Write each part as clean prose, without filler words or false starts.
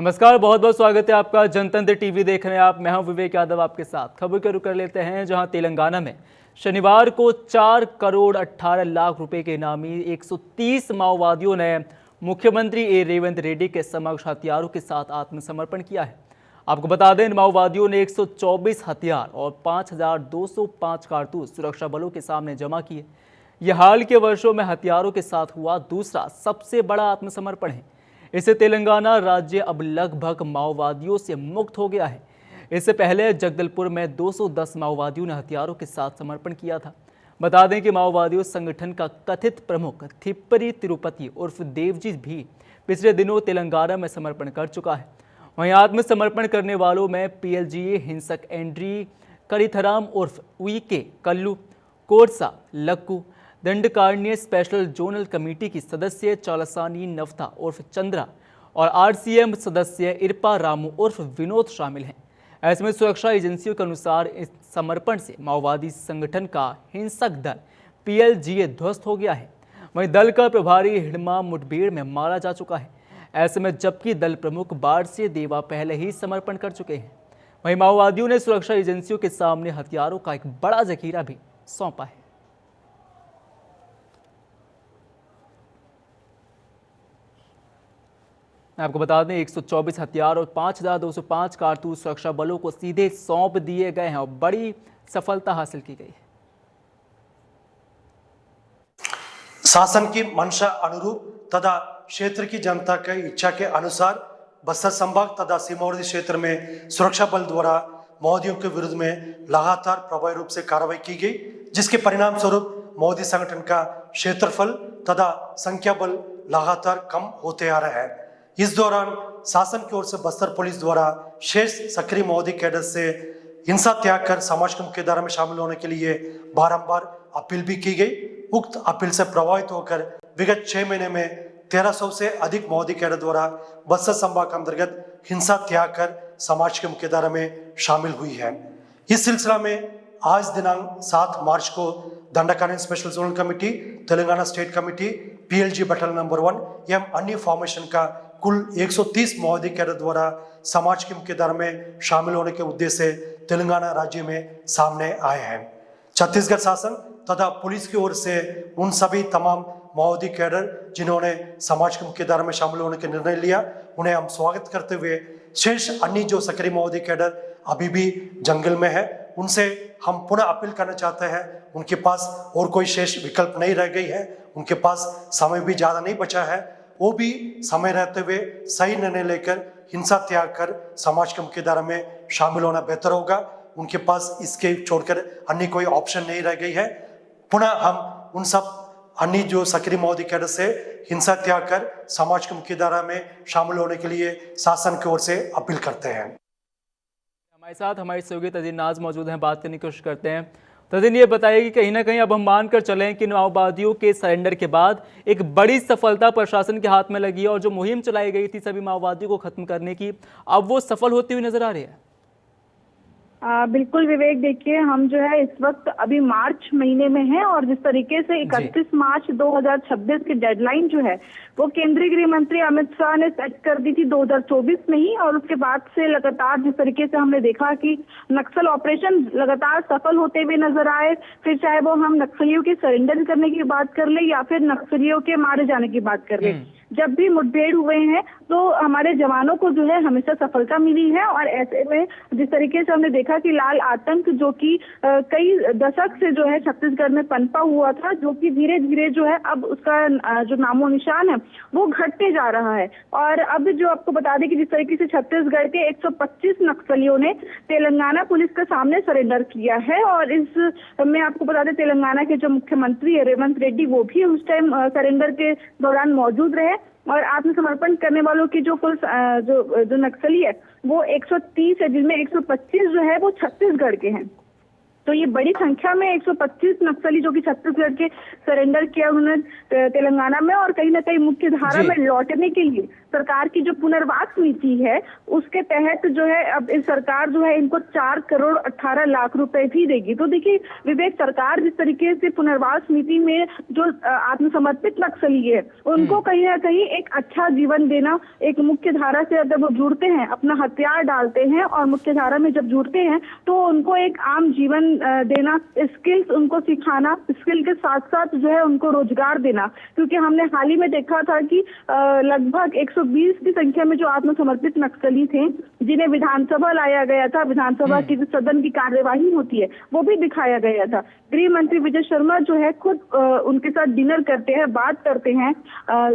नमस्कार, बहुत बहुत स्वागत है आपका जनतंत्र टीवी देख रहे हैं आप। मैं हूं विवेक यादव आपके साथ। खबर का रुख कर लेते हैं, जहां तेलंगाना में शनिवार को 4 करोड़ 18 लाख रुपए के इनामी 130 माओवादियों ने मुख्यमंत्री रेवंत रेड्डी के समक्ष हथियारों के साथ आत्मसमर्पण किया है। आपको बता दें, इन माओवादियों ने 124 हथियार और 5205 कारतूस सुरक्षा बलों के सामने जमा किए। यह हाल के वर्षों में हथियारों के साथ हुआ दूसरा सबसे बड़ा आत्मसमर्पण है। इससे तेलंगाना राज्य अब लगभग माओवादियों से मुक्त हो गया है। इससे पहले जगदलपुर में 210 माओवादियों ने हथियारों के साथ समर्पण किया था। बता दें कि माओवादियों संगठन का कथित प्रमुख थिप्परी तिरुपति उर्फ देवजी भी पिछले दिनों तेलंगाना में समर्पण कर चुका है। वहीं आत्मसमर्पण करने वालों में पीएलजीए हिंसक एंड्री करिथराम उर्फ Uike Kallu, Korsa Lakku, Dandakaranya special zonal committee की सदस्य चालसानी नवथा उर्फ चंद्रा और आरसीएम सदस्य इरपा रामू उर्फ विनोद शामिल हैं। ऐसे में सुरक्षा एजेंसियों के अनुसार इस समर्पण से माओवादी संगठन का हिंसक दल पीएलजीए ध्वस्त हो गया है। वहीं दल का प्रभारी हिडमा मुठभेड़ में मारा जा चुका है। ऐसे में जबकि दल प्रमुख बारसे देवा पहले ही समर्पण कर चुके हैं, वहीं माओवादियों ने सुरक्षा एजेंसियों के सामने हथियारों का एक बड़ा जखीरा भी सौंपा है। आपको बता दें, 124 हथियार और 5205 कारतूस सुरक्षा बलों को सीधे सौंप दिए गए हैं और बड़ी सफलता हासिल की गई है। शासन की मंशा अनुरूप तथा क्षेत्र की जनता की इच्छा के अनुसार बस्तर संभाग तथा सीमावर्ती क्षेत्र में सुरक्षा बल द्वारा माओवादियों के विरुद्ध में लगातार प्रभावी रूप से कार्रवाई की गई, जिसके परिणाम स्वरूप माओवादी संगठन का क्षेत्रफल तथा संख्या बल लगातार कम होते आ रहा है। इस दौरान शासन की ओर से बस्तर पुलिस द्वारा शेष सक्रिय माओवादी कैडर से हिंसा त्याग कर समाज की मुख्यधारा में शामिल होने के लिए बारंबार अपील भी की गई। उक्त अपील से प्रभावित होकर विगत 6 महीने में 1300 से अधिक माओवादी कैडर द्वारा बस्तर संभाग के अंतर्गत हिंसा त्याग कर समाज की मुख्यधारा में शामिल हुई है। इस सिलसिला में आज दिनांक 7 मार्च को Dandakaranya special zonal committee, Telangana state committee, PLG battalion number 1 एवं अन्य फॉर्मेशन का कुल 130 माओवादी कैडर द्वारा समाज की मुख्यधारा में शामिल होने के उद्देश्य से तेलंगाना राज्य में सामने आए हैं। छत्तीसगढ़ शासन तथा पुलिस की ओर से उन सभी तमाम माओवादी कैडर जिन्होंने समाज की मुख्यधारा में शामिल होने का निर्णय लिया, उन्हें हम स्वागत करते हुए शेष अन्य जो सक्रिय माओवादी कैडर अभी भी जंगल में है, उनसे हम पुनः अपील करना चाहते हैं। उनके पास और कोई शेष विकल्प नहीं रह गई है, उनके पास समय भी ज्यादा नहीं बचा है, वो भी समय रहते हुए सही निर्णय लेकर हिंसा त्याग कर समाज की मुख्यधारा में शामिल होना बेहतर होगा। उनके पास इसके छोड़कर अन्य कोई ऑप्शन नहीं रह गई है। पुनः हम उन सब अन्य जो सक्रिय माओवादी कैडर से हिंसा त्याग कर समाज की मुख्यधारा में शामिल होने के लिए शासन की ओर से अपील करते हैं। हमारे साथ हमारे सहयोगी तजीन नाज मौजूद हैं, बात करने की कोशिश करते हैं। तजीन, ये बताइए कि कहीं ना कहीं अब हम मानकर चलें कि माओवादियों के सरेंडर के बाद एक बड़ी सफलता प्रशासन के हाथ में लगी है और जो मुहिम चलाई गई थी सभी माओवादियों को खत्म करने की, अब वो सफल होती हुई नजर आ रही है। बिल्कुल विवेक, देखिए हम जो है इस वक्त अभी मार्च महीने में हैं और जिस तरीके से 31 मार्च 2026 की डेडलाइन जो है वो केंद्रीय गृह मंत्री अमित शाह ने सेट कर दी थी 2024 में ही, और उसके बाद से लगातार जिस तरीके से हमने देखा कि नक्सल ऑपरेशन लगातार सफल होते हुए नजर आए, फिर चाहे वो हम नक्सलियों के सरेंडर करने की बात कर ले या फिर नक्सलियों के मारे जाने की बात कर ले, जब भी मुठभेड़ हुए हैं तो हमारे जवानों को जो है हमेशा सफलता मिली है। और ऐसे में जिस तरीके से हमने देखा कि लाल आतंक जो कि कई दशक से जो है छत्तीसगढ़ में पनपा हुआ था, जो कि धीरे धीरे जो है अब उसका जो नामो निशान है वो घटते जा रहा है। और अब जो आपको बता दें कि जिस तरीके से छत्तीसगढ़ के 125 नक्सलियों ने तेलंगाना पुलिस के सामने सरेंडर किया है, और इस में आपको बता दें तेलंगाना के जो मुख्यमंत्री है रेवंत रेड्डी, वो भी उस टाइम सरेंडर के दौरान मौजूद रहे। और आत्मसमर्पण करने वालों की जो कुल जो नक्सली है वो 130 है, जिनमें 125 जो है वो छत्तीसगढ़ के हैं। तो ये बड़ी संख्या में 125 नक्सली जो कि छत्तीसगढ़ के सरेंडर किया उन्होंने तेलंगाना में, और कहीं ना कहीं मुख्य धारा में लौटने के लिए सरकार की जो पुनर्वास नीति है उसके तहत जो है अब इस सरकार जो है इनको 4 करोड़ 18 लाख रुपए भी देगी। तो देखिए विवेक, सरकार जिस तरीके से पुनर्वास नीति में जो आत्मसमर्पित नक्सली है उनको कहीं ना कहीं एक अच्छा जीवन देना, एक मुख्य धारा से अगर वो जुड़ते हैं, अपना हथियार डालते हैं और मुख्य धारा में जब जुड़ते हैं तो उनको एक आम जीवन देना, स्किल्स उनको सिखाना, स्किल के साथ साथ जो है उनको रोजगार देना। क्योंकि हमने हाल ही में देखा था कि लगभग 120 की संख्या में जो आत्मसमर्पित नक्सली थे जिन्हें विधानसभा लाया गया था, विधानसभा की जो सदन की कार्यवाही होती है वो भी दिखाया गया था। गृह मंत्री विजय शर्मा जो है खुद उनके साथ डिनर करते हैं, बात करते हैं।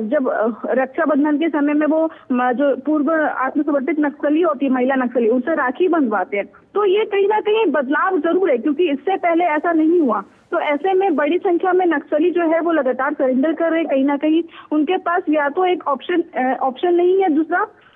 जब रक्षाबंधन के समय में वो जो पूर्व आत्मसमर्पित नक्सली होती है, महिला नक्सली, उनसे राखी बंधवाते हैं। तो ये कहीं ना कहीं बदलाव जरूर है क्योंकि इससे पहले ऐसा नहीं हुआ। तो ऐसे में बड़ी संख्या में नक्सली जो है वो लगातार सरेंडर कर रहे हैं। कहीं ना कहीं उनके पास या तो एक ऑप्शन नहीं है,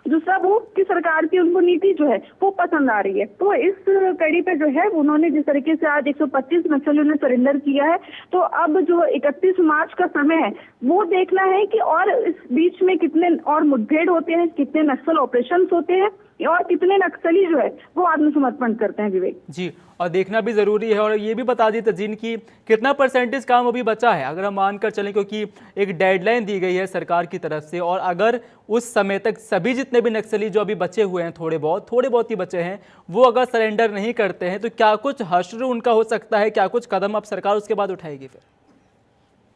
दूसरा वो कि सरकार की उनको नीति जो है वो पसंद आ रही है। तो इस कड़ी पे जो है उन्होंने जिस तरीके से आज 125 नक्सलियों ने सरेंडर किया है, तो अब जो 31 मार्च का समय है वो देखना है कि और इस बीच में कितने और मुठभेड़ होते हैं, कितने नक्सल ऑपरेशन होते हैं और कितने नक्सली जो है वो आत्मसमर्पण करते हैं। विवेक जी, और देखना भी जरूरी है। और ये भी बता दी तजीन की कितना परसेंटेज काम अभी बचा है, अगर हम मानकर चलें, क्योंकि एक डेडलाइन दी गई है सरकार की तरफ से, और अगर उस समय तक सभी जितने भी नक्सली जो अभी बचे हुए हैं, थोड़े बहुत ही बचे हैं, वो अगर सरेंडर नहीं करते हैं तो क्या कुछ हश्र उनका हो सकता है, क्या कुछ कदम अब सरकार उसके बाद उठाएगी फिर?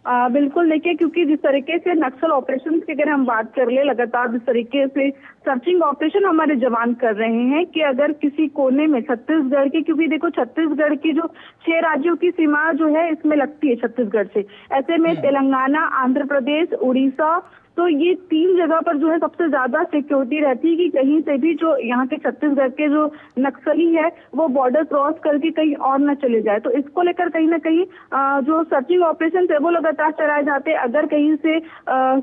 बिल्कुल, देखिए क्योंकि जिस तरीके से नक्सल ऑपरेशन की अगर हम बात कर ले, लगातार जिस तरीके से सर्चिंग ऑपरेशन हमारे जवान कर रहे हैं कि अगर किसी कोने में छत्तीसगढ़ के, क्योंकि देखो छत्तीसगढ़ की जो 6 राज्यों की सीमा जो है इसमें लगती है छत्तीसगढ़ से, ऐसे में तेलंगाना, आंध्र प्रदेश, उड़ीसा, तो ये 3 जगह पर जो है सबसे ज्यादा सिक्योरिटी रहती है कि कहीं से भी जो यहाँ के छत्तीसगढ़ के जो नक्सली है वो बॉर्डर क्रॉस करके कहीं और न चले जाए। तो इसको लेकर कहीं ना कहीं जो सर्चिंग ऑपरेशन है वो लगातार चलाए जाते हैं। अगर कहीं से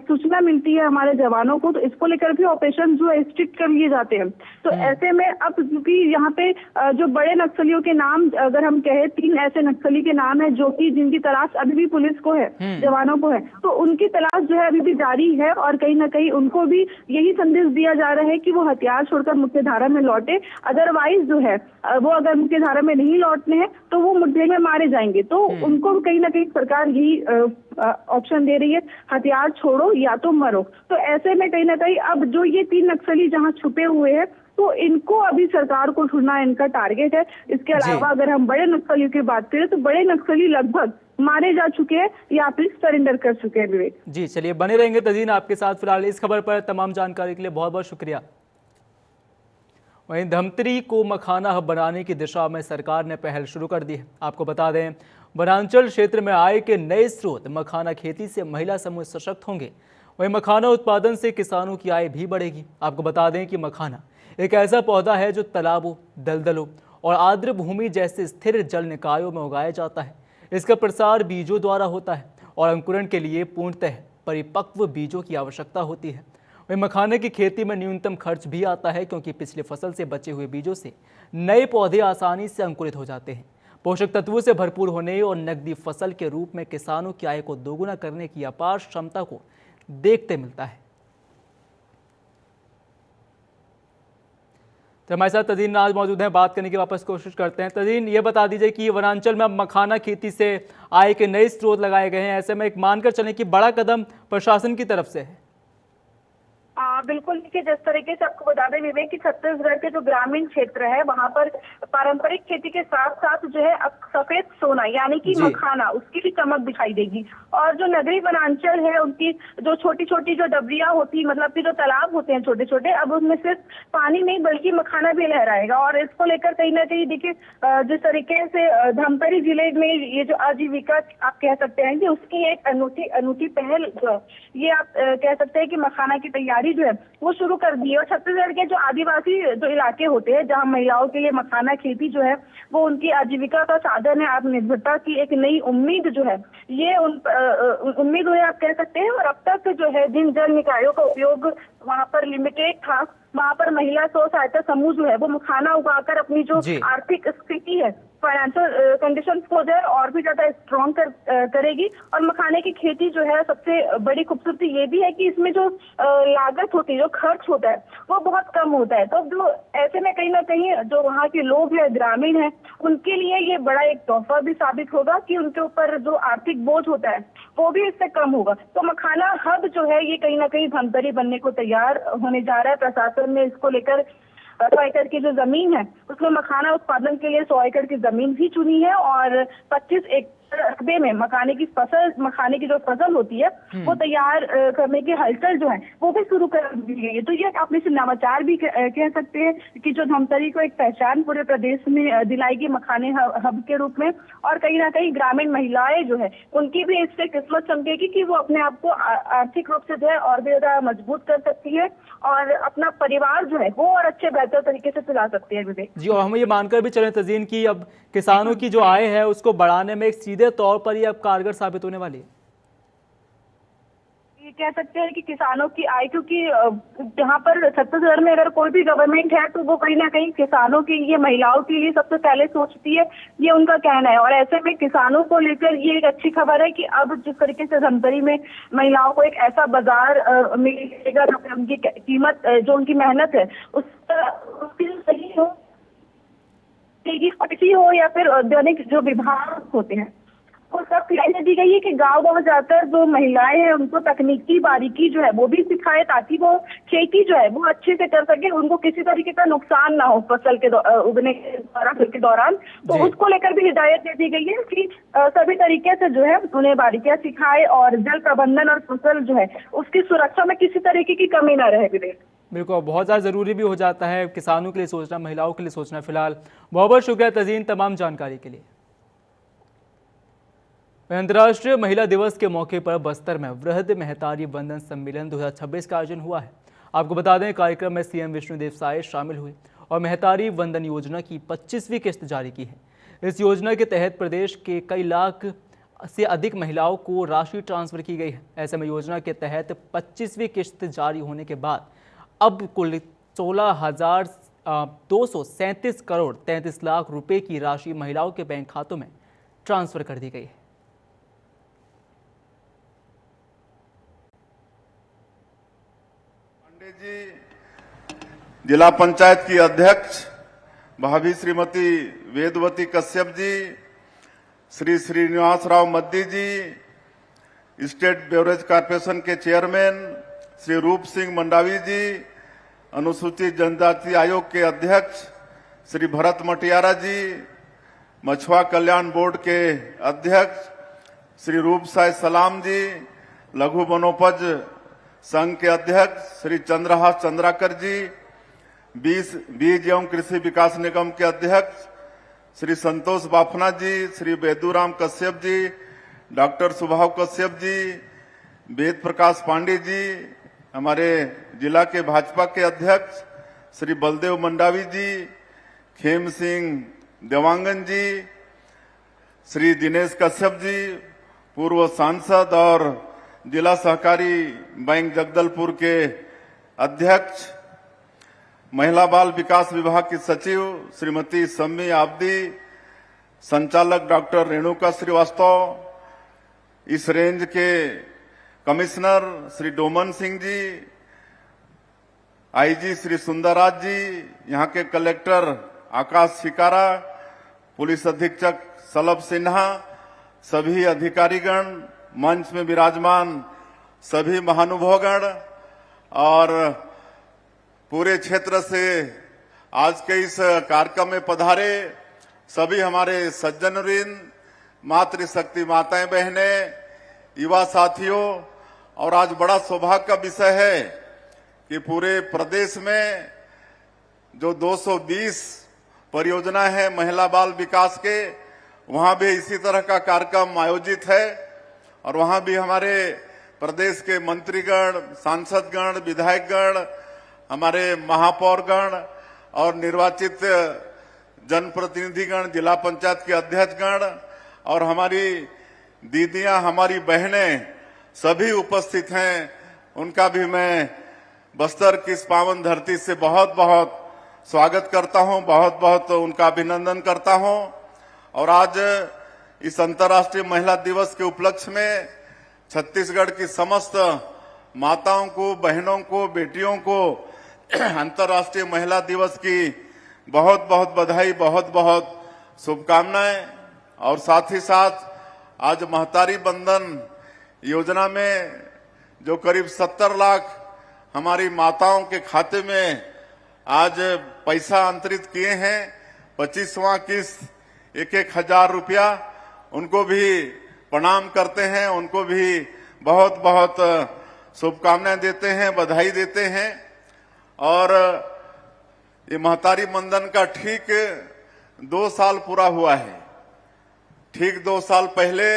सूचना मिलती है हमारे जवानों को तो इसको लेकर भी ऑपरेशन जो है स्ट्रिक्ट कर लिए जाते हैं। तो ऐसे में अब क्योंकि यहाँ पे जो बड़े नक्सलियों के नाम अगर हम कहें, 3 ऐसे नक्सली के नाम है जो कि जिनकी तलाश अभी भी पुलिस को है, जवानों को है, तो उनकी तलाश जो है अभी भी जारी है और कहीं ना कहीं उनको भी यही संदेश दिया जा रहा है कि वो हथियार छोड़कर मुख्य धारा में लौटे। अदरवाइज जो है वो अगर मुख्य धारा में नहीं लौटने हैं तो वो मुठभेड़ में मारे जाएंगे। तो उनको कहीं ना कहीं सरकार यही ऑप्शन दे रही है, हथियार छोड़ो या तो मरो। तो ऐसे में कहीं ना कहीं अब जो ये 3 नक्सली जहाँ छुपे हुए हैं तो इनको अभी सरकार को ढूंढना इनका टारगेट है। इसके अलावा अगर हम बड़े नक्सलियों की बात करें तो बड़े नक्सली लगभग मारे जा चुके हैं या फिर सरेंडर कर चुके हैं। विवेक जी, चलिए बने रहेंगे तजीन आपके साथ। फिलहाल इस खबर पर तमाम जानकारी के लिए बहुत बहुत शुक्रिया। वहीं धमतरी को मखाना हब बनाने की दिशा में सरकार ने पहल शुरू कर दी है। आपको बता दें, वनांचल क्षेत्र में आय के नए स्रोत मखाना खेती से महिला समूह सशक्त होंगे। वहीं मखाना उत्पादन से किसानों की आय भी बढ़ेगी। आपको बता दें कि मखाना एक ऐसा पौधा है जो तालाबों, दलदलों और आर्द्र भूमि जैसे स्थिर जल निकायों में उगाया जाता है। इसका प्रसार बीजों द्वारा होता है और अंकुरण के लिए पूर्णतः परिपक्व बीजों की आवश्यकता होती है। वहीं मखाने की खेती में न्यूनतम खर्च भी आता है क्योंकि पिछली फसल से बचे हुए बीजों से नए पौधे आसानी से अंकुरित हो जाते हैं। पोषक तत्वों से भरपूर होने और नकदी फसल के रूप में किसानों की आय को दोगुना करने की अपार क्षमता को देखते मिलता है। तो हमारे साथ तजीन आज मौजूद हैं, बात करने की वापस कोशिश करते हैं। तजीन, ये बता दीजिए कि वनांचल में अब मखाना खेती से आय के नए स्रोत लगाए गए हैं, ऐसे में एक मानकर चलें कि बड़ा कदम प्रशासन की तरफ से है। बिल्कुल, देखिए जिस तरीके से आपको बता दें विवेक कि छत्तीसगढ़ के जो ग्रामीण क्षेत्र है वहाँ पर पारंपरिक खेती के साथ साथ जो है अब सफेद सोना यानी कि मखाना, उसकी भी चमक दिखाई देगी। और जो नगरीय वनांचल है उनकी जो छोटी छोटी जो डबरियां होती, मतलब कि जो तालाब होते हैं छोटे छोटे, अब उनमें सिर्फ पानी नहीं बल्कि मखाना भी लहराएगा। और इसको लेकर कहीं ना कहीं देखिए जिस तरीके से धमतरी जिले में ये जो आजीविका आप कह सकते हैं कि उसकी एक अनूठी पहल ये आप कह सकते हैं कि मखाना की तैयारी जो है वो शुरू कर दी है। और छत्तीसगढ़ के जो आदिवासी जो इलाके होते हैं जहां महिलाओं के लिए मखाना खेती जो है वो उनकी आजीविका का साधन है, आत्मनिर्भरता की एक नई उम्मीद जो है, ये उम्मीद हुई आप कह सकते हैं। और अब तक जो है जिन जल निकायों का उपयोग वहां पर लिमिटेड था, वहां पर महिला स्व सहायता समूह जो है वो मखाना उगाकर अपनी जो आर्थिक स्थिति है फाइनेंशियल कंडीशंस को जो है और भी ज्यादा स्ट्रॉन्ग करेगी। और मखाने की खेती जो है सबसे बड़ी खूबसूरती ये भी है कि इसमें जो लागत होती है, जो खर्च होता है वो बहुत कम होता है। तो जो ऐसे में कहीं ना कहीं जो वहाँ के लोग हैं, ग्रामीण हैं, उनके लिए ये बड़ा एक तोहफा भी साबित होगा कि उनके ऊपर जो आर्थिक बोझ होता है वो भी इससे कम होगा। तो मखाना हब जो है ये कहीं ना कहीं धमतरी बनने को तैयार होने जा रहा है। प्रशासन ने इसको लेकर 100 एकड़ की जो जमीन है उसमें मखाना उत्पादन के लिए 100 एकड़ की जमीन भी चुनी है और 25 एकड़ रकबे में मखाने की जो फसल होती है वो तैयार करने की हलचल जो है वो भी शुरू कर दी गई है। तो ये आप इसे नवाचार भी कह सकते हैं कि जो धमतरी को एक पहचान पूरे प्रदेश में दिलाएगी मखाने हब के रूप में। और कहीं ना कहीं ग्रामीण महिलाएं जो है उनकी भी इससे किस्मत चमकेगी कि वो अपने आप को आर्थिक रूप से जो है और भी ज्यादा मजबूत कर सकती है और अपना परिवार जो है वो और अच्छे बेहतर तरीके से चला सकती है। विवेक जी, और हम ये मानकर भी चलें तज़ीन की अब किसानों की जो आय है उसको बढ़ाने में एक सीधे तौर पर ये अब कारगर साबित होने वाली है। ये कह सकते हैं कि किसानों की आय, क्योंकि जहाँ पर छत्तीसगढ़ में अगर कोई भी गवर्नमेंट है तो वो कहीं ना कहीं किसानों के लिए, महिलाओं के लिए सबसे पहले सोचती है, ये उनका कहना है। और ऐसे में किसानों को लेकर ये एक अच्छी खबर है कि अब जिस तरीके से धमतरी में महिलाओं को एक ऐसा बाजार मिलेगा उनकी कीमत, जो उनकी मेहनत है उसकी सही हो, कृषि हो या फिर औद्योगिक जो विभाग होते हैं वो सब खिलाई दी गई है कि गांव जाकर जो महिलाएं हैं उनको तकनीकी बारीकी जो है वो भी सिखाए ताकि वो खेती जो है वो अच्छे से कर सके, उनको किसी तरीके का नुकसान ना हो फसल के उगने के दौरान। तो उसको लेकर भी हिदायत दे दी गई है कि सभी तरीके से जो है उन्हें बारीकियां सिखाए और जल प्रबंधन और फसल जो है उसकी सुरक्षा में किसी तरीके की कमी ना रहे। विवेक बिल्कुल, बहुत ज़्यादा ज़रूरी भी हो जाता है किसानों के लिए सोचना, महिलाओं के लिए सोचना। फिलहाल बहुत बहुत शुक्रिया तज़ीन तमाम जानकारी के लिए। अंतर्राष्ट्रीय महिला दिवस के मौके पर बस्तर में वृहद महतारी वंदन सम्मेलन 2026 का आयोजन हुआ है। आपको बता दें, कार्यक्रम में सीएम विष्णुदेव साय शामिल हुए और महतारी वंदन योजना की 25वीं किस्त जारी की है। इस योजना के तहत प्रदेश के कई लाख से अधिक महिलाओं को राशि ट्रांसफर की गई है। ऐसे में योजना के तहत 25वीं किस्त जारी होने के बाद अब कुल 16,237 करोड़ 33 लाख रुपए की राशि महिलाओं के बैंक खातों में ट्रांसफर कर दी गई है। जी, जिला पंचायत की अध्यक्ष भाभी श्रीमती वेदवती कश्यप जी, श्री श्रीनिवास राव मद्दी जी, स्टेट बेवरेज कॉर्पोरेशन के चेयरमैन श्री रूप सिंह मंडावी जी, अनुसूचित जनजाति आयोग के अध्यक्ष श्री भरत मटियारा जी, मछुआ कल्याण बोर्ड के अध्यक्ष श्री रूप साय सलाम जी, लघु वनोपज संघ के अध्यक्ष श्री चंद्रहास चंद्राकर जी, बीज एवं कृषि विकास निगम के अध्यक्ष श्री संतोष बाफना जी, श्री बेदूराम कश्यप जी, डॉक्टर सुभाव कश्यप जी, वेद प्रकाश पांडे जी, हमारे जिला के भाजपा के अध्यक्ष श्री बलदेव मंडावी जी, खेम सिंह देवांगन जी, श्री दिनेश कश्यप जी, पूर्व सांसद और जिला सहकारी बैंक जगदलपुर के अध्यक्ष, महिला बाल विकास विभाग की सचिव श्रीमती सम्मी आब्दी, संचालक डॉक्टर रेणुका श्रीवास्तव, इस रेंज के कमिश्नर श्री डोमन सिंह जी, आईजी श्री सुंदरराज जी, यहाँ के कलेक्टर आकाश शिकारा, पुलिस अधीक्षक सलभ सिन्हा, सभी अधिकारीगण, मंच में विराजमान सभी महानुभावगण और पूरे क्षेत्र से आज के इस कार्यक्रम में पधारे सभी हमारे सज्जनवृंद, मातृशक्ति माताएं बहनें, युवा साथियों, और आज बड़ा सौभाग्य का विषय है कि पूरे प्रदेश में जो 220 परियोजना है महिला बाल विकास के, वहां भी इसी तरह का कार्यक्रम आयोजित है और वहां भी हमारे प्रदेश के मंत्रीगण, सांसदगण, विधायकगण, हमारे महापौरगण और निर्वाचित जनप्रतिनिधिगण, जिला पंचायत के अध्यक्षगण और हमारी दीदियां, हमारी बहनें सभी उपस्थित हैं। उनका भी मैं बस्तर की इस पावन धरती से बहुत बहुत स्वागत करता हूं, बहुत बहुत उनका अभिनंदन करता हूं। और आज इस अंतर्राष्ट्रीय महिला दिवस के उपलक्ष्य में छत्तीसगढ़ की समस्त माताओं को, बहनों को, बेटियों को अंतर्राष्ट्रीय महिला दिवस की बहुत बहुत बधाई, बहुत बहुत शुभकामनाएं। और साथ ही साथ आज महतारी बंधन योजना में जो करीब 70 लाख हमारी माताओं के खाते में आज पैसा अंतरित किए हैं, 25वां किस्त 1,000 रुपया, उनको भी प्रणाम करते हैं, उनको भी बहुत बहुत शुभकामनाएं देते हैं, बधाई देते हैं। और ये महतारी बंधन का ठीक 2 साल पूरा हुआ है। ठीक 2 साल पहले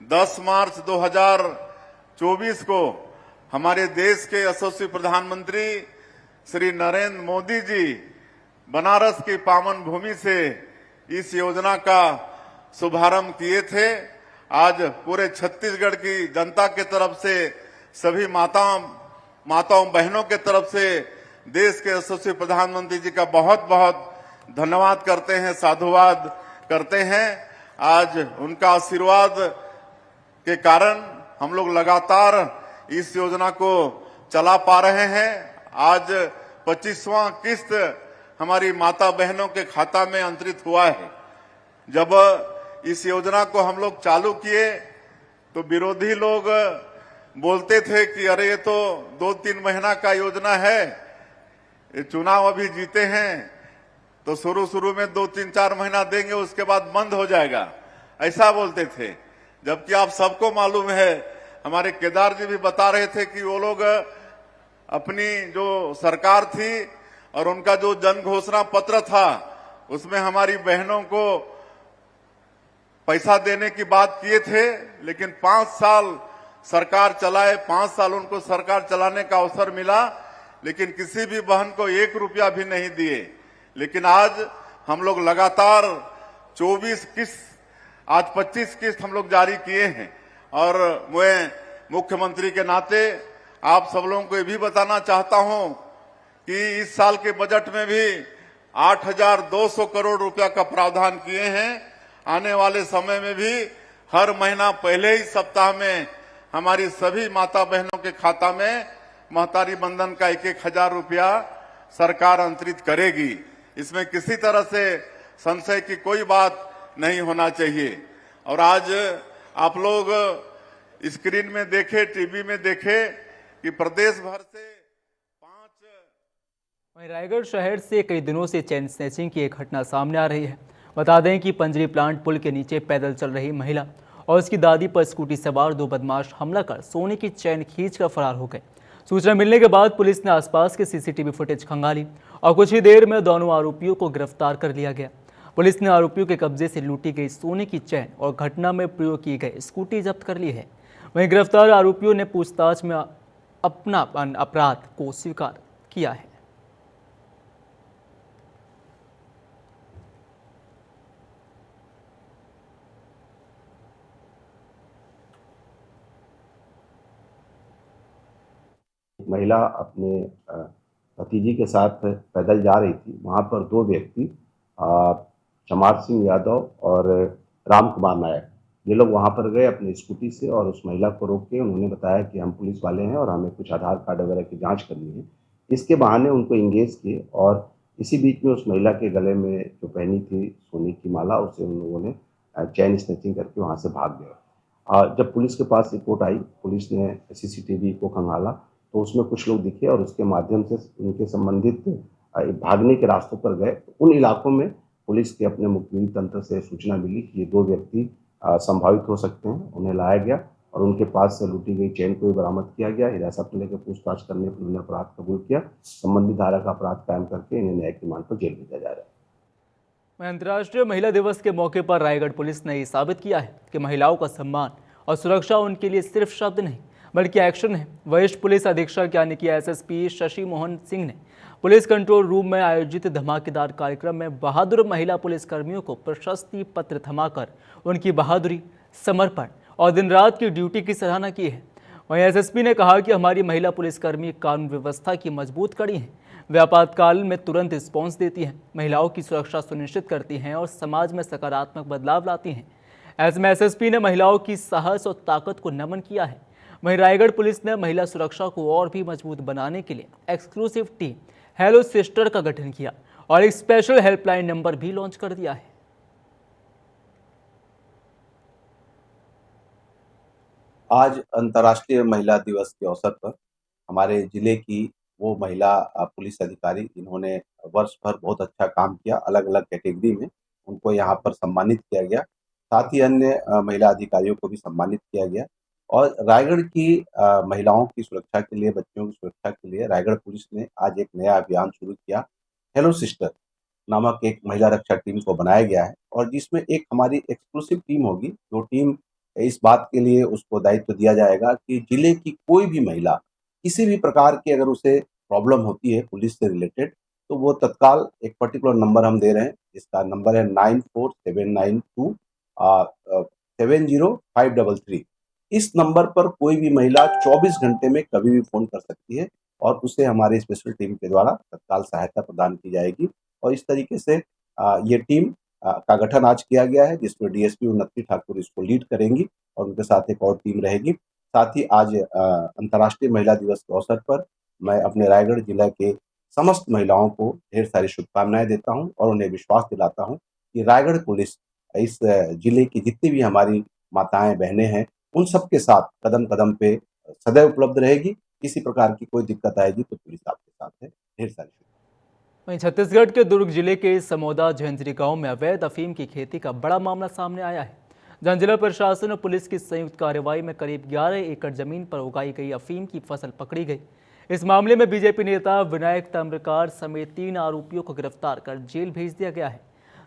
10 मार्च 2024 को हमारे देश के यशस्वी प्रधानमंत्री श्री नरेंद्र मोदी जी बनारस की पावन भूमि से इस योजना का शुभारंभ किए थे। आज पूरे छत्तीसगढ़ की जनता के तरफ से, सभी माताओं बहनों के तरफ से देश के यशस्वी प्रधानमंत्री जी का बहुत बहुत धन्यवाद करते हैं, साधुवाद करते हैं। आज उनका आशीर्वाद के कारण हम लोग लगातार इस योजना को चला पा रहे हैं। आज 25वां किस्त हमारी माता बहनों के खाता में अंतरित हुआ है। जब इस योजना को हम लोग चालू किए तो विरोधी लोग बोलते थे कि अरे ये तो 2-3 महीना का योजना है, ये चुनाव अभी जीते हैं तो शुरू में 2-3-4 महीना देंगे, उसके बाद बंद हो जाएगा, ऐसा बोलते थे। जबकि आप सबको मालूम है, हमारे केदार जी भी बता रहे थे कि वो लोग अपनी जो सरकार थी और उनका जो जन घोषणा पत्र था उसमें हमारी बहनों को पैसा देने की बात किए थे, लेकिन 5 साल सरकार चलाए, 5 साल उनको सरकार चलाने का अवसर मिला, लेकिन किसी भी बहन को 1 रुपया भी नहीं दिए। लेकिन आज हम लोग लगातार 24 किस्त, आज 25 किस्त हम लोग जारी किए हैं। और मैं मुख्यमंत्री के नाते आप सब लोगों को ये भी बताना चाहता हूं कि इस साल के बजट में भी 8,200 करोड़ रुपया का प्रावधान किए हैं। आने वाले समय में भी हर महीना पहले ही सप्ताह में हमारी सभी माता बहनों के खाता में महतारी बंधन का 1,000 रुपया सरकार अंतरित करेगी। इसमें किसी तरह से संशय की कोई बात नहीं होना चाहिए। और आज आप लोग स्क्रीन में देखे, टीवी में देखे कि प्रदेश भर से 5। वहीं रायगढ़ शहर से कई दिनों से चेन स्नैचिंग की एक घटना सामने आ रही है। बता दें कि पंजरी प्लांट पुल के नीचे पैदल चल रही महिला और उसकी दादी पर स्कूटी सवार 2 बदमाश हमला कर सोने की चैन खींचकर फरार हो गए। सूचना मिलने के बाद पुलिस ने आसपास के सीसीटीवी फुटेज खंगाली और कुछ ही देर में दोनों आरोपियों को गिरफ्तार कर लिया गया। पुलिस ने आरोपियों के कब्जे से लूटी गई सोने की चैन और घटना में प्रयोग की गई स्कूटी जब्त कर ली है। वहीं गिरफ्तार आरोपियों ने पूछताछ में अपना अपराध को स्वीकार किया है। महिला अपने भतीजी के साथ पैदल जा रही थी। वहां पर 2 व्यक्ति चमार सिंह यादव और राम कुमार नायक, ये लोग वहां पर गए अपनी स्कूटी से और उस महिला को रोक के उन्होंने बताया कि हम पुलिस वाले हैं और हमें कुछ आधार कार्ड वगैरह की जांच करनी है। इसके बहाने उनको इंगेज किए और इसी बीच में उस महिला के गले में जो पहनी थी सोने की माला, उसे उन लोगों ने चैन स्नैचिंग करके वहाँ से भाग गए। जब पुलिस के पास रिपोर्ट आई, पुलिस ने सीसीटीवी को खंगाला तो उसमें कुछ लोग दिखे और उसके माध्यम से उनके संबंधित भागने के रास्तों पर गए। उन इलाकों में पुलिस के अपने मुखबिरी तंत्र से सूचना मिली कि ये 2 व्यक्ति संभावित हो सकते हैं। उन्हें लाया गया और उनके पास से लूटी गई चैन को भी बरामद किया गया। हिरासत में लेकर पूछताछ करने पर उन्होंने अपराध कबूल किया। संबंधित धारा का अपराध कायम करके इन्हें न्यायिक रिमांड पर जेल भेजा जा रहा है। अंतर्राष्ट्रीय महिला दिवस के मौके पर रायगढ़ पुलिस ने ये साबित किया है कि महिलाओं का सम्मान और सुरक्षा उनके लिए सिर्फ शब्द नहीं बल्कि एक्शन है। वरिष्ठ पुलिस अधीक्षक यानी कि एसएसपी शशि मोहन सिंह ने पुलिस कंट्रोल रूम में आयोजित धमाकेदार कार्यक्रम में बहादुर महिला पुलिसकर्मियों को प्रशस्ति पत्र थमाकर उनकी बहादुरी, समर्पण और दिन रात की ड्यूटी की सराहना की है। वहीं एसएसपी ने कहा कि हमारी महिला पुलिसकर्मी कानून व्यवस्था की मजबूत कड़ी हैं। वे आपातकाल में तुरंत रिस्पॉन्स देती हैं, महिलाओं की सुरक्षा सुनिश्चित करती हैं और समाज में सकारात्मक बदलाव लाती हैं। ऐसे में एसएसपी ने महिलाओं की साहस और ताकत को नमन किया है। वहीं रायगढ़ पुलिस ने महिला सुरक्षा को और भी मजबूत बनाने के लिए एक्सक्लूसिव टीम हेलो सिस्टर का गठन किया और एक स्पेशल हेल्पलाइन नंबर भी लॉन्च कर दिया है। आज अंतर्राष्ट्रीय महिला दिवस के अवसर पर हमारे जिले की वो महिला पुलिस अधिकारी जिन्होंने वर्ष भर बहुत अच्छा काम किया, अलग अलग कैटेगरी में उनको यहाँ पर सम्मानित किया गया। साथ ही अन्य महिला अधिकारियों को भी सम्मानित किया गया। और रायगढ़ की महिलाओं की सुरक्षा के लिए, बच्चियों की सुरक्षा के लिए रायगढ़ पुलिस ने आज एक नया अभियान शुरू किया। हेलो सिस्टर नामक एक महिला रक्षा टीम को बनाया गया है और जिसमें एक हमारी एक्सक्लूसिव टीम होगी। जो टीम इस बात के लिए उसको दायित्व दिया जाएगा कि जिले की कोई भी महिला किसी भी प्रकार की अगर उसे प्रॉब्लम होती है पुलिस से रिलेटेड, तो वो तत्काल एक पर्टिकुलर नंबर हम दे रहे हैं, जिसका नंबर है 9479270533। इस नंबर पर कोई भी महिला 24 घंटे में कभी भी फोन कर सकती है और उसे हमारी स्पेशल टीम के द्वारा तत्काल सहायता प्रदान की जाएगी। और इस तरीके से ये टीम का गठन आज किया गया है, जिसमें डीएसपी उन्नति ठाकुर इसको लीड करेंगी और उनके साथ एक और टीम रहेगी। साथ ही आज अंतर्राष्ट्रीय महिला दिवस के अवसर पर मैं अपने रायगढ़ जिला के समस्त महिलाओं को ढेर सारी शुभकामनाएं देता हूं और उन्हें विश्वास दिलाता हूं कि रायगढ़ पुलिस इस जिले की जितनी भी हमारी माताएं बहनें हैं उन सबके साथ कदम कदम पे सदैव उपलब्ध रहेगी। किसी प्रकार की कोई दिक्कत आएगी तो पुलिस आपके साथ है। ढेर सारी वहीं छत्तीसगढ़ के दुर्ग जिले के समोदा झंझरी गांव में अवैध अफीम की खेती का बड़ा मामला सामने आया है। जहां जिला प्रशासन और पुलिस की संयुक्त कार्रवाई में करीब 11 एकड़ जमीन पर उगाई गई अफीम की फसल पकड़ी गई। इस मामले में बीजेपी नेता विनायक तम्रकार समेत 3 आरोपियों को गिरफ्तार कर जेल भेज दिया गया है।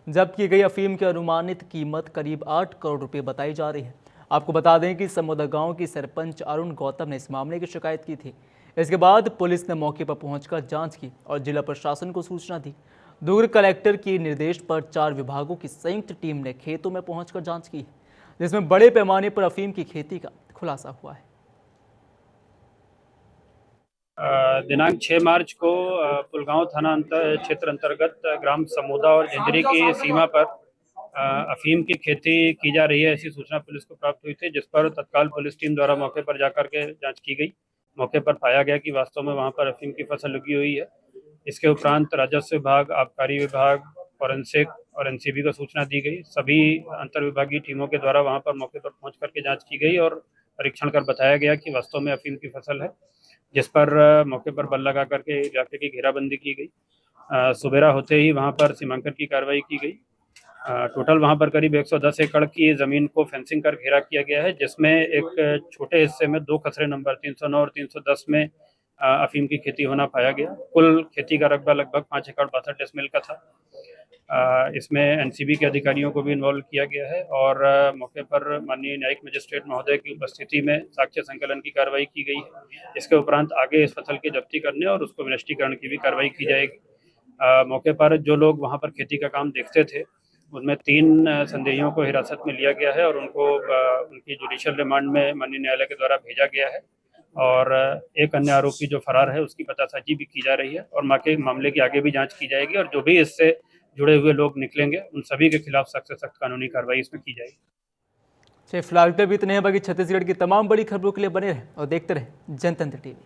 जब्त की गई अफीम की अनुमानित कीमत करीब 8 करोड़ रुपए बताई जा रही है। आपको बता दें कि समोदा गांव की सरपंच अरुण गौतम ने इस मामले की शिकायत की थी। इसके बाद पुलिस ने मौके पर पहुंचकर जांच की और जिला प्रशासन को सूचना दी। दुर्ग कलेक्टर के निर्देश पर 4 विभागों की संयुक्त टीम ने खेतों में पहुंचकर जांच की, जिसमें बड़े पैमाने पर अफीम की खेती का खुलासा हुआ है। दिनांक 6 मार्च को पुलगांव थाना क्षेत्र अंतर्गत ग्राम समोदा और झंझरी की सीमा पर अफीम की खेती की जा रही है, ऐसी सूचना पुलिस को प्राप्त हुई थी, जिस पर तत्काल पुलिस टीम द्वारा मौके पर जाकर के जांच की गई। मौके पर पाया गया कि वास्तव में वहां पर अफीम की फसल उगी हुई है। इसके उपरांत राजस्व विभाग, आबकारी विभाग, फॉरेंसिक और एनसीबी को सूचना दी गई। सभी अंतर्विभागीय टीमों के द्वारा वहां पर मौके पर पहुंच करके जांच की गई और परीक्षण कर बताया गया कि वास्तव में अफीम की फसल है, जिस पर मौके पर बल लगा करके इलाके की घेराबंदी की गई। सुबेरा होते ही वहां पर सीमांकन की कार्रवाई की गई। टोटल वहां पर करीब 110 एकड़ की जमीन को फेंसिंग कर घेरा किया गया है, जिसमें एक छोटे हिस्से में 2 खसरे नंबर 309 और 310 में अफीम की खेती होना पाया गया। कुल खेती का रकबा लगभग 5 एकड़ 62 डेसिमल का था। इसमें एनसीबी के अधिकारियों को भी इन्वॉल्व किया गया है और मौके पर माननीय न्यायिक मजिस्ट्रेट महोदय की उपस्थिति में साक्ष्य संकलन की कार्रवाई की गई है। इसके उपरांत आगे इस फसल की जब्ती करने और उसको विनष्टीकरण की भी कार्रवाई की जाएगी। मौके पर जो लोग वहां पर खेती का काम देखते थे, उनमें 3 संदेहियों को हिरासत में लिया गया है और उनको उनकी जुडिशियल रिमांड में माननीय न्यायालय के द्वारा भेजा गया है और एक अन्य आरोपी जो फरार है उसकी पतासाजी भी की जा रही है और मामले की आगे भी जांच की जाएगी और जो भी इससे जुड़े हुए लोग निकलेंगे उन सभी के खिलाफ सख्त से सख्त कानूनी कार्रवाई इसमें की जाएगी। फिलहाल तो भी इतने हैं, बाकी छत्तीसगढ़ की तमाम बड़ी खबरों के लिए बने रहें और देखते रहें जनतंत्र टीवी।